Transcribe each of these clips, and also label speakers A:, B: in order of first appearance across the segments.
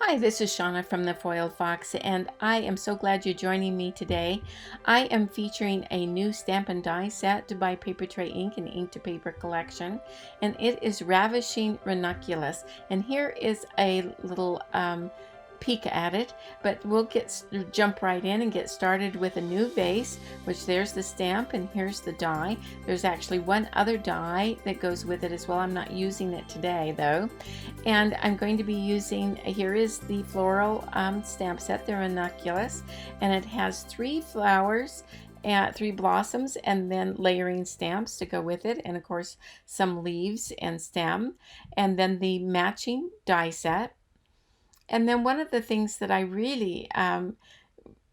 A: Hi, this is Shauna from the Foiled Fox, and I am so glad you're joining me today. I am featuring a new stamp and die set by Paper Tray Ink and Ink to Paper collection, and it is Ravishing Ranunculus. And here is a little peek at it, but we'll jump right in and get started with a new vase, which there's the stamp and here's the die. There's actually one other die that goes with it as well. I'm not using it today though. And I'm going to be using, here is the floral stamp set, the Ranunculus, and it has 3 flowers, 3 blossoms, and then layering stamps to go with it, and of course some leaves and stem, and then the matching die set. And then one of the things that I really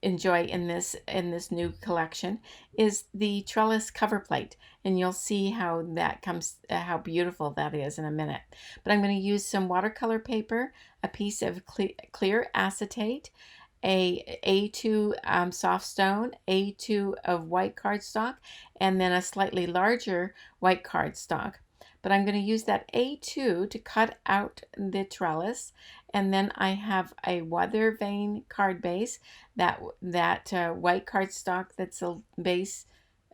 A: enjoy in this new collection is the trellis cover plate, and you'll see how that comes, how beautiful that is in a minute. But I'm going to use some watercolor paper, a piece of clear acetate, a A2 soft stone, A2 of white cardstock, and then a slightly larger white cardstock. But I'm going to use that A2 to cut out the trellis, and then I have a weather vane card base. That white cardstock that's a base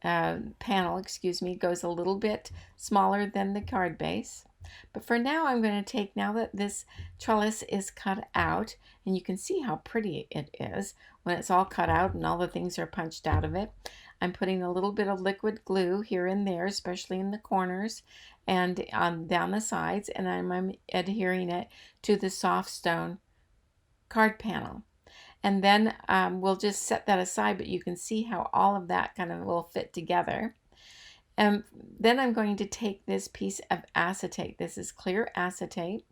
A: panel, excuse me, goes a little bit smaller than the card base. But for now, I'm going to take, now that this trellis is cut out, and you can see how pretty it is when it's all cut out and all the things are punched out of it. I'm putting a little bit of liquid glue here and there, especially in the corners and down the sides, and I'm adhering it to the soft stone card panel. And then we'll just set that aside, but you can see how all of that kind of will fit together. And then I'm going to take this piece of acetate. This is clear acetate.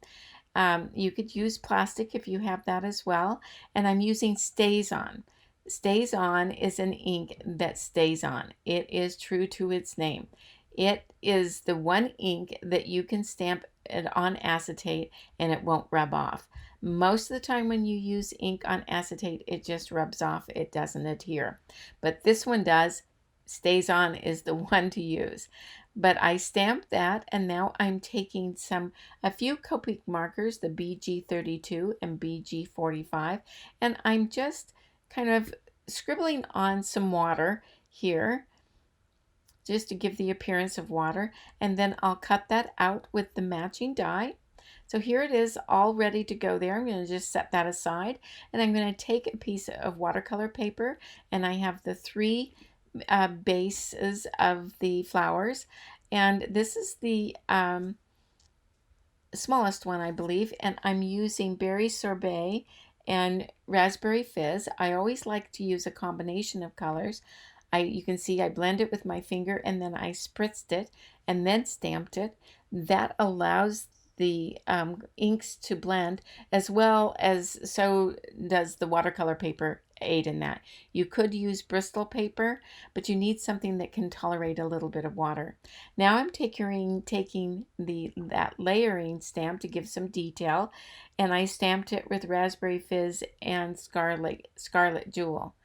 A: You could use plastic if you have that as well. And I'm using StazOn. StazOn is an ink that stays on. It is true to its name. It is the one ink that you can stamp it on acetate and it won't rub off. Most of the time when you use ink on acetate, it just rubs off. It doesn't adhere. But this one does. StazOn is the one to use. But I stamped that, and now I'm taking a few Copic markers, the BG32 and BG45, and I'm just kind of scribbling on some water here, just to give the appearance of water, and then I'll cut that out with the matching die. So here it is, all ready to go there. I'm going to just set that aside, and I'm going to take a piece of watercolor paper, and I have the 3 bases of the flowers, and this is the smallest one, I believe, and I'm using berry sorbet and raspberry fizz. I always like to use a combination of colors. You can see I blend it with my finger, and then I spritzed it and then stamped it. That allows the inks to blend, as well as so does the watercolor paper aid in that. You could use Bristol paper, but you need something that can tolerate a little bit of water. Now I'm taking that layering stamp to give some detail, and I stamped it with raspberry fizz and scarlet jewel.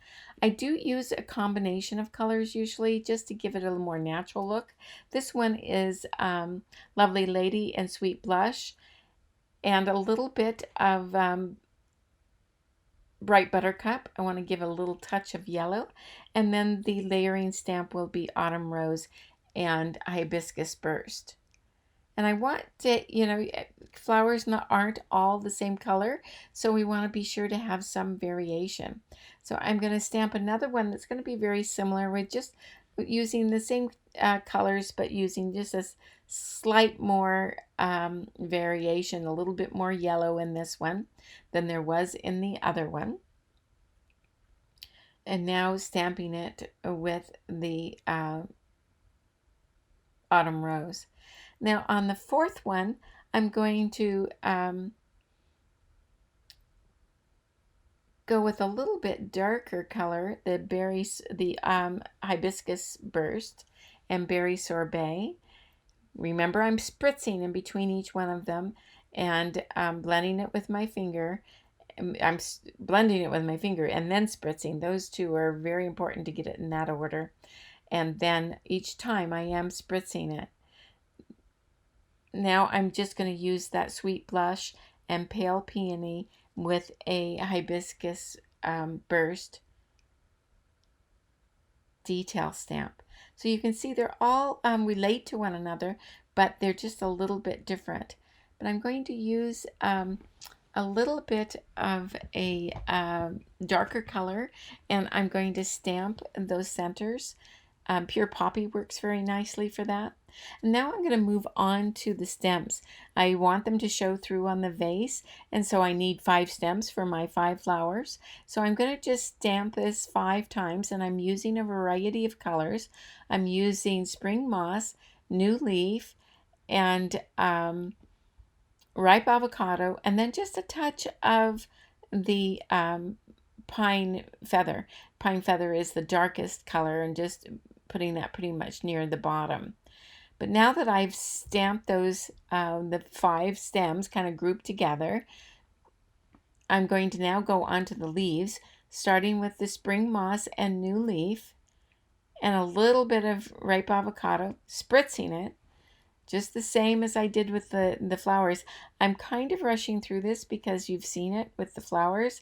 A: I do use a combination of colors usually, just to give it a little more natural look. This one is Lovely Lady and Sweet Blush, and a little bit of Bright Buttercup. I want to give a little touch of yellow. And then the layering stamp will be Autumn Rose and Hibiscus Burst. And I want to, flowers aren't all the same color, so we want to be sure to have some variation. So I'm going to stamp another one that's going to be very similar, with just using the same colors, but using just a slight more variation, a little bit more yellow in this one than there was in the other one. And now stamping it with the Autumn Rose. Now on the 4th one, I'm going to go with a little bit darker color, the Hibiscus Burst and Berry Sorbet. Remember, I'm spritzing in between each one of them and blending it with my finger. I'm blending it with my finger and then spritzing. Those two are very important to get it in that order. And then each time I am spritzing it. Now I'm just going to use that Sweet Blush and pale peony with a hibiscus burst detail stamp. So you can see they're all relate to one another, but they're just a little bit different. But I'm going to use a little bit of a darker color, and I'm going to stamp those centers. Pure Poppy works very nicely for that. And now I'm going to move on to the stems. I want them to show through on the vase, and so I need 5 stems for my 5 flowers. So I'm going to just stamp this 5 times, and I'm using a variety of colors. I'm using Spring Moss, New Leaf, and ripe avocado, and then just a touch of the pine feather. Pine feather is the darkest color, and just putting that pretty much near the bottom. But now that I've stamped those, the 5 stems kind of grouped together, I'm going to now go onto the leaves, starting with the Spring Moss and New Leaf, and a little bit of ripe avocado, spritzing it, just the same as I did with the flowers. I'm kind of rushing through this because you've seen it with the flowers,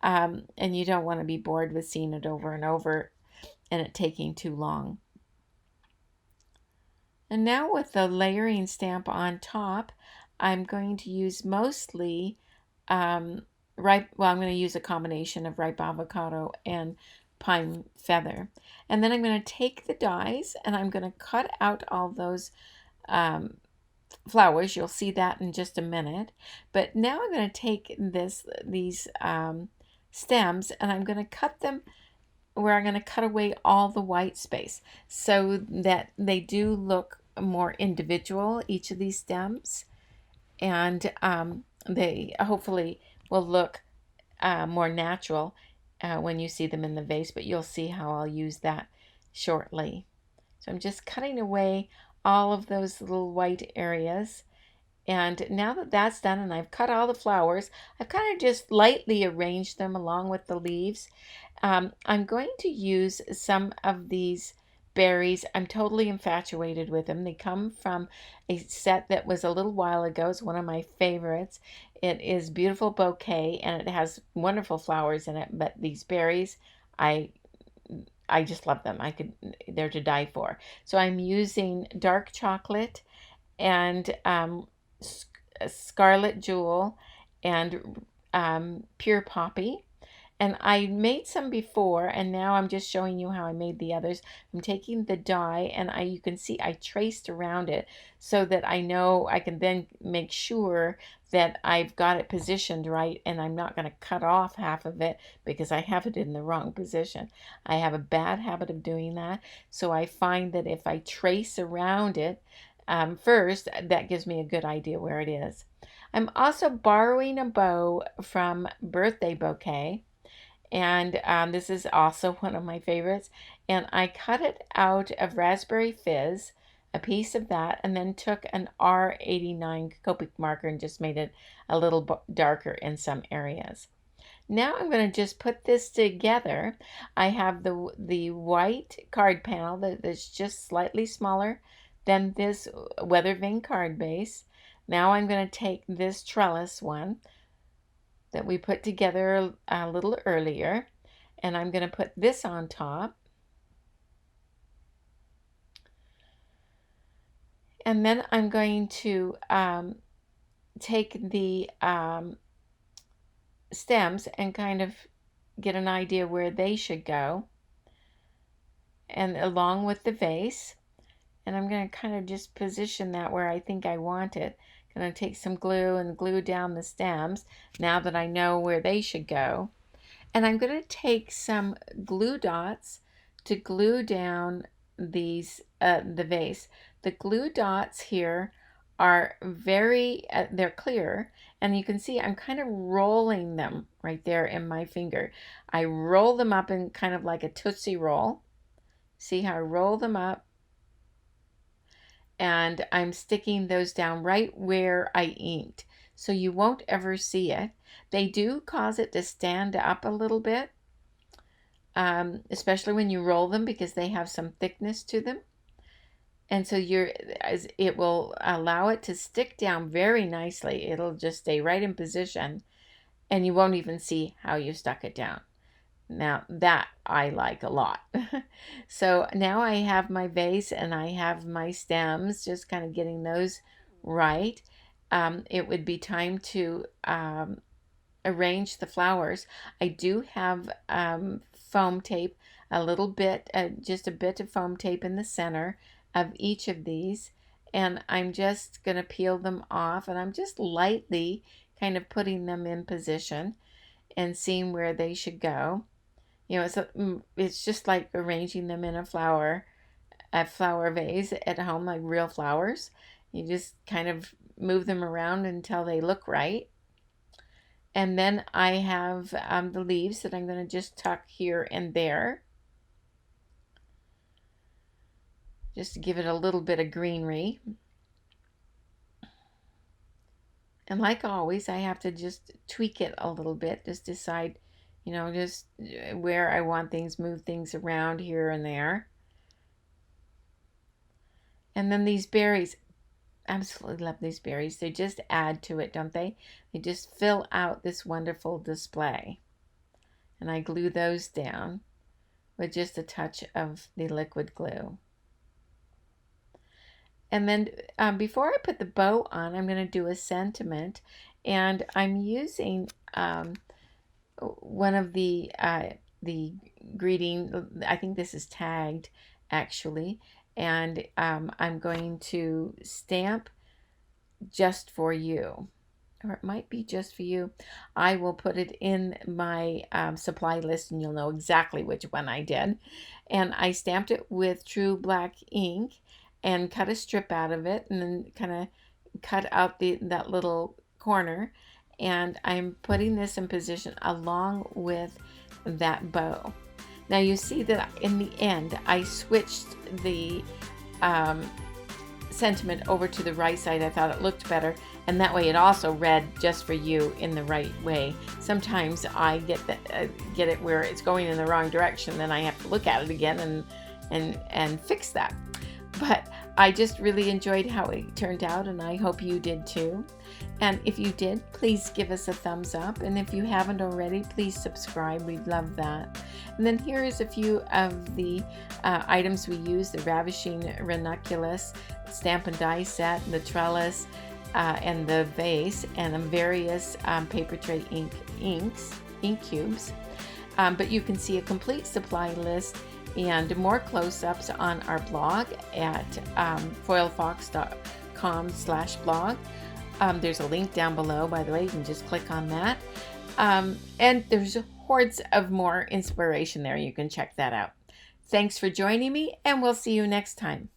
A: and you don't want to be bored with seeing it over and over and it taking too long. And now with the layering stamp on top, I'm going to use mostly I'm going to use a combination of ripe avocado and pine feather. And then I'm going to take the dies and I'm going to cut out all those flowers. You'll see that in just a minute. But now I'm going to take these stems, and I'm going to cut them where I'm going to cut away all the white space so that they do look more individual, each of these stems, and they hopefully will look more natural when you see them in the vase, but you'll see how I'll use that shortly. So I'm just cutting away all of those little white areas. And now that that's done and I've cut all the flowers, I've kind of just lightly arranged them along with the leaves. I'm going to use some of these berries. I'm totally infatuated with them. They come from a set that was a little while ago. It's one of my favorites. It is Beautiful Bouquet, and it has wonderful flowers in it, but these berries, I just love them. They're to die for. So I'm using dark chocolate and Scarlet Jewel and Pure Poppy. And I made some before, and now I'm just showing you how I made the others. I'm taking the die, and you can see I traced around it so that I know I can then make sure that I've got it positioned right, and I'm not going to cut off half of it because I have it in the wrong position. I have a bad habit of doing that, so I find that if I trace around it first, that gives me a good idea where it is. I'm also borrowing a bow from Birthday Bouquet, and this is also one of my favorites, and I cut it out of Raspberry Fizz, a piece of that, and then took an R89 Copic marker and just made it a little darker in some areas. Now I'm going to just put this together. I have the white card panel that's just slightly smaller than this weather vane card base. Now I'm going to take this trellis one that we put together a little earlier, and I'm going to put this on top. And then I'm going to take the stems and kind of get an idea where they should go, and along with the vase. And I'm going to kind of just position that where I think I want it. I'm going to take some glue and glue down the stems now that I know where they should go. And I'm going to take some glue dots to glue down these the vase. The glue dots here are they're clear, and you can see I'm kind of rolling them right there in my finger. I roll them up in kind of like a Tootsie Roll. See how I roll them up? And I'm sticking those down right where I inked, so you won't ever see it. They do cause it to stand up a little bit, especially when you roll them because they have some thickness to them. And so it will allow it to stick down very nicely. It'll just stay right in position, and you won't even see how you stuck it down. Now that I like a lot. So now I have my vase and I have my stems, just kind of getting those right. It would be time to arrange the flowers. I do have foam tape, a little bit, just a bit of foam tape in the center of each of these. And I'm just going to peel them off, and I'm just lightly kind of putting them in position and seeing where they should go. You know, it's just like arranging them in a flower vase at home, like real flowers. You just kind of move them around until they look right. And then I have the leaves that I'm going to just tuck here and there, just to give it a little bit of greenery. And like always, I have to just tweak it a little bit, just decide, you know, just where I want things, move things around here and there. And then these berries, absolutely love these berries. They just add to it, don't they? They just fill out this wonderful display. And I glue those down with just a touch of the liquid glue. And then before I put the bow on, I'm going to do a sentiment. And I'm using one of the greeting, I think this is tagged actually. And I'm going to stamp just for you. Or it might be just for you. I will put it in my supply list and you'll know exactly which one I did. And I stamped it with true black ink and cut a strip out of it and then kind of cut out that little corner. And I'm putting this in position along with that bow. Now you see that in the end I switched the sentiment over to the right side. I thought it looked better, and that way it also read just for you in the right way. Sometimes I get it where it's going in the wrong direction, then I have to look at it again and fix that. But I just really enjoyed how it turned out, and I hope you did too. And if you did, please give us a thumbs up. And if you haven't already, please subscribe. We'd love that. And then here is a few of the items we use: the Ravishing Ranunculus Stampin' Die set, the trellis, and the vase, and various paper tray ink cubes. But you can see a complete supply list and more close-ups on our blog at foilfox.com/blog. There's a link down below, by the way. You can just click on that. And there's hordes of more inspiration there. You can check that out. Thanks for joining me, and we'll see you next time.